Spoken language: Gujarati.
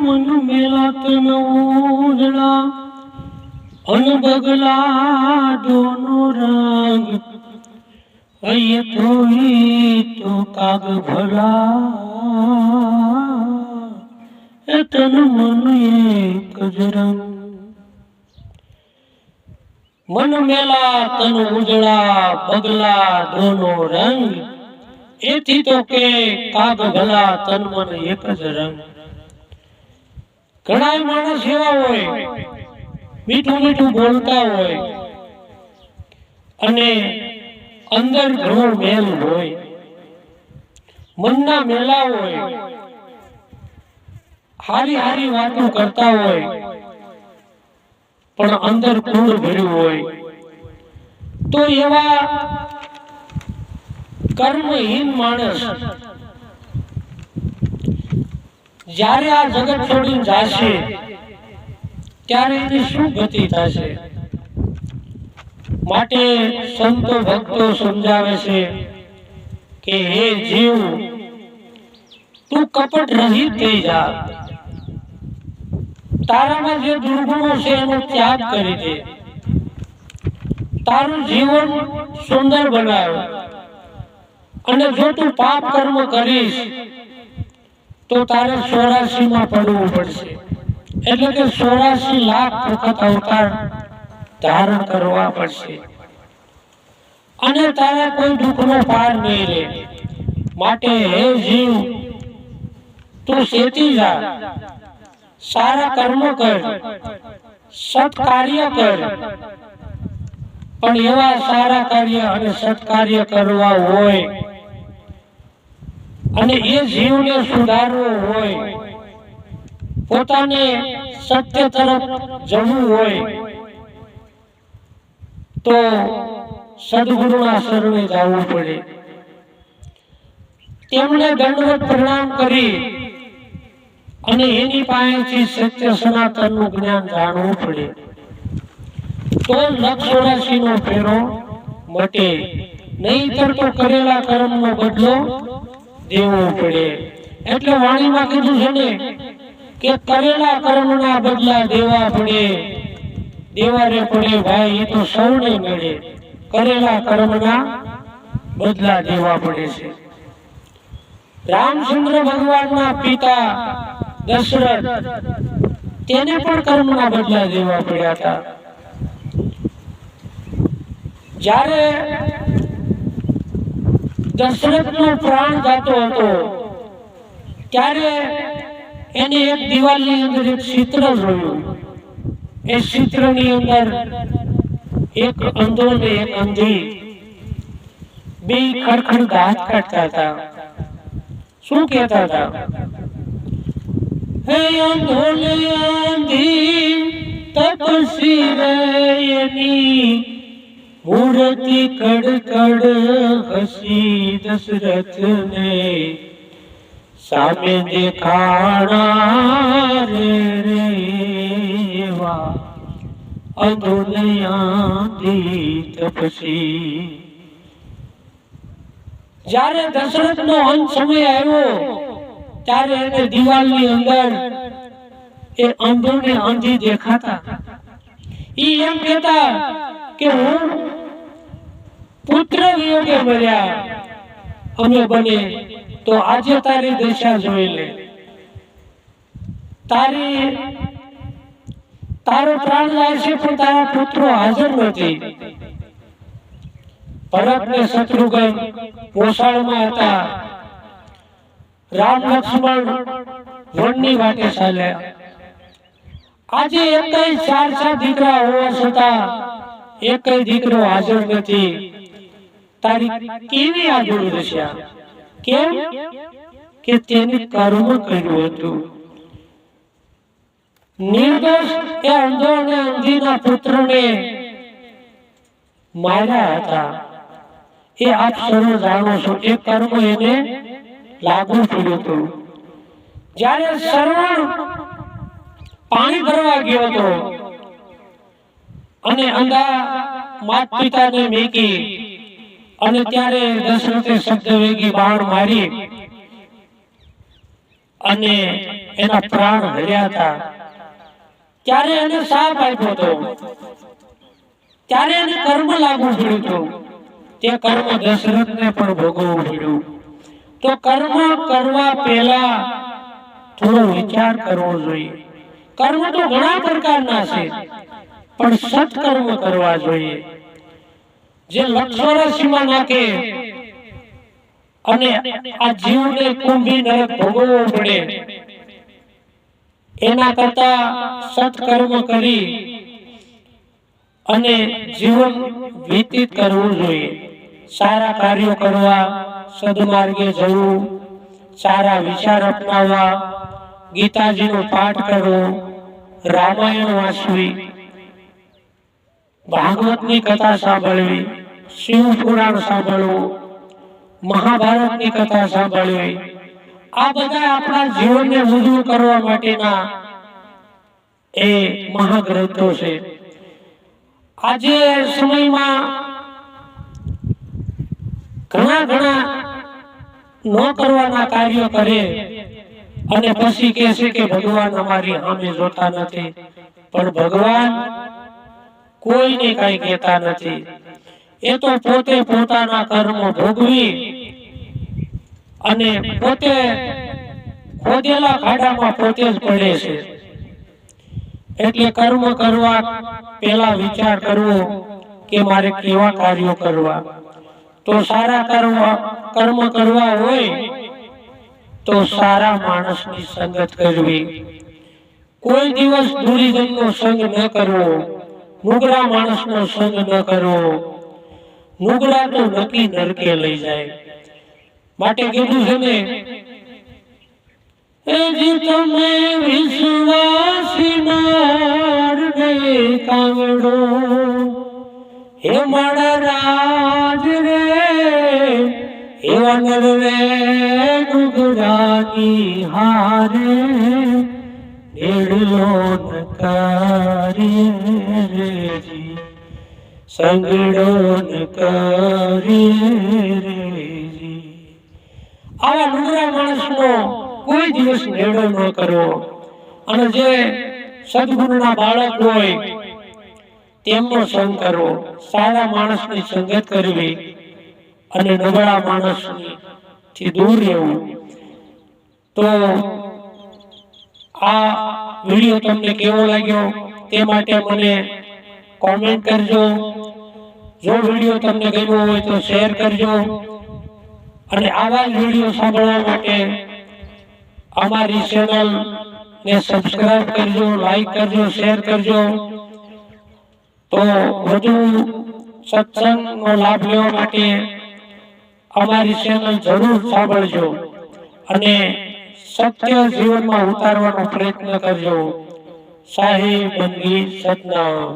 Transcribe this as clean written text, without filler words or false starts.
મન મેલા તન ઉજળા અન બગલા દોનો રંગ અય તો કાગ ભલા એ તન મન એક જ રંગ મન મેલા તન ઉજળા બગલા દોનો રંગ એથી તો કે કાગ ભલા તન મન એક જ રંગ ઘણા માણસ એવા હોય મીઠું મીઠું બોલતા હોય અને અંદર ઘણો મેલ હોય મનના મેલા હોય હારી હારી વાતો કરતા હોય પણ અંદર કુળ ભર્યું હોય તો એવા કર્મહીન માણસ જ્યારે આ જગત છોડીને જશે ત્યારે એની શું ગતિ થશે માટે સંતો ભક્તો સમજાવે છે કે હે જીવ તું કપટ રહિત થઈ જા તારામાં જે દુર્ગુણો છે એનો ત્યાગ કરી દે તારું જીવન સુંદર બનાવ અને જો તું પાપ કર્મ કરીશ તો તારે 84 માં પડવું પડશે એટલે કે 84 લાખ વખત અવતાર ધારણ કરવા પડશે અને તારે કોઈ દુઃખનો પાર નહીં રહે માટે હે જીવ તું સેતી જા સારા કર્મ કર સત્કાર્ય કર પણ એવા સારા કાર્ય અને સત્કાર્ય કરવા હોય અને એ જીવને સુધારવો હોય પોતાને સત્ય તરફ જવું હોય તો સદગુરુના શરણે જવું પડે તેમને દંડવત પ્રણામ કરી અને એની પાસેથી સત્ય સનાતનનું જ્ઞાન જાણવું પડે તો 184 નો ફેરો મટે નહીંતર તો કરેલા કર્મનો બદલો દેવો પડે એટલે વાણીમાં કીધું છે ને કે કરેલા કર્મના બદલા દેવા પડે દેવા રે પડે ભાઈ એ તો સૌને મળે કરેલા કર્મના બદલા દેવા પડે છે રામચંદ્ર ભગવાનના પિતા દશરથ તેને પણ કર્મના બદલા દેવા પડ્યા હતા જ્યારે દશરથનો પ્રાણ જતો હતો ત્યારે એને એક દિવાલની અંદર એક ચિત્ર જોયું એ ચિત્રની અંદર એક અંધો ને એક અંધી બે ખડખડ ગાત કાઢતા હતા શું કહેતા હતા હે અંધો ને અંધી તપસી રેની મૂર્તિ કડકડ હસી દશરથ ને સામે દેખાણા રેવા અંધોનયાથી તપસી જ્યારે દશરથનો અંત સમય આવ્યો ત્યારે એને દિવાલની અંદર એ અંધો ને અંધી દેખાતા ઈ એમ કહેતા કે હું પુત્ર વિયોગે મર્યા અમે બને તો આજે તારી દશા જોઈ લે તારો પ્રાણ જાય છે પણ તારા પુત્રો હાજર નથી ભરત ને શત્રુઘ્ન પોશાળમાં હતા રામ લક્ષ્મણ વનની વાટે ચાલ્યા આજે એકય ચાર દીકરા હોવા છતાં એકય દીકરો હાજર નથી તારી કેવી આ દુર્દશા કેમ કે તેને કર્મ કર્યું હતું નિર્દોષ એ અંધો અને અંધીના પુત્રને માર્યા હતા એ આપ સર્વ જાણો છો એ કર્મ એને લાગુ પડ્યું હતું જ્યારે શ્રવણ પાણી ભરવા ગયો હતો અને અંધા માત પિતાને મેકી અને ત્યારે દશરથે શબ્દ વેગી બાણ મારી અને એના પ્રાણ હર્યા હતા, ત્યારે એને શાપ આપ્યો હતો, ત્યારે એને કર્મ લાગુ પડ્યું હતું. તે કર્મ દશરથને પણ ભોગવવું પડ્યું. તો કર્મ કરવા પહેલા થોડો વિચાર કરવો જોઈએ. કર્મ તો ઘણા પ્રકારના છે, પણ સત્કર્મ કરવા જોઈએ. જે લક્ષોરાશીમાં નાખે અને આ જીવને કુંભી નરક ભોગવવો પડે, એના કરતા સત્કર્મ કરી અને જીવન વ્યતીત કરવું જોઈએ. સારા કાર્યો કરવા, સદમાર્ગે જવું, સારા વિચાર અપનાવવા, ગીતાજીનો પાઠ કરવો, રામાયણ વાંચવી, ભાગવતની કથા સાંભળવી, શિવ પુરાણ સાંભળવું, મહાભારતની કથા સાંભળવી, આ બધા આપણા જીવનને ઉજળું કરવા માટેના એ મહાગ્રંથો છે. આજે સમયમાં ઘણા ન કરવાના કાર્યો કરે અને પછી કહે છે કે ભગવાન અમારી સામે જોતા નથી. પણ ભગવાન કોઈને કઈ કહેતા નથી. એ તો પોતે પોતાના કર્મ ભોગવી અને પોતે ખોદેલા ખાડામાં પોતે જ પડે છે. એટલે કર્મ કરવા પહેલા વિચાર કરવો કે મારે કેવા કાર્યો કરવા. તો સારા કર્મ કરવા હોય તો સારા માણસની સંગત કરવી. કોઈ દિવસ દુર્જનનો સંગ ન કરવો, નુગરા માણસનો સંગ ન કરવો. નુગરા તો નક્કી નરકે લઈ જાય. માટે કીધું છે ને, એજી તમે વિશ્વાસી નાર ને કાવડો, હે મારા રાજ રે એવા નર રે નુગરાની હારે નેડલો નકારી રેજી, સંગડો નકારી રેજી. આવા નુગરા માણસનો કોઈ દિવસ નેડો ન કરવો. અને જે સદગુરુના બાળક હોય તેમનો સંગ કરવો, સારા માણસની સંગત કરવી અને નબળા માણસથી દૂર રહેવું. તો આ વિડીયો તમને કેવો લાગ્યો તે માટે મને કોમેન્ટ કરજો. જો વિડીયો તમને ગમ્યો હોય તો શેર કરજો. અને આવા જ વિડીયો સાંભળવા માટે અમારી ચેનલ ને સબસ્ક્રાઇબ કરજો, લાઈક કરજો, શેર કરજો. તો વધુ સત્સંગનો લાભ લેવા માટે અમારી ચેનલ જરૂર સાંભળજો અને સત્ય જીવનમાં ઉતારવાનો પ્રયત્ન કરજો. સાહેબ બંદી સતનામ.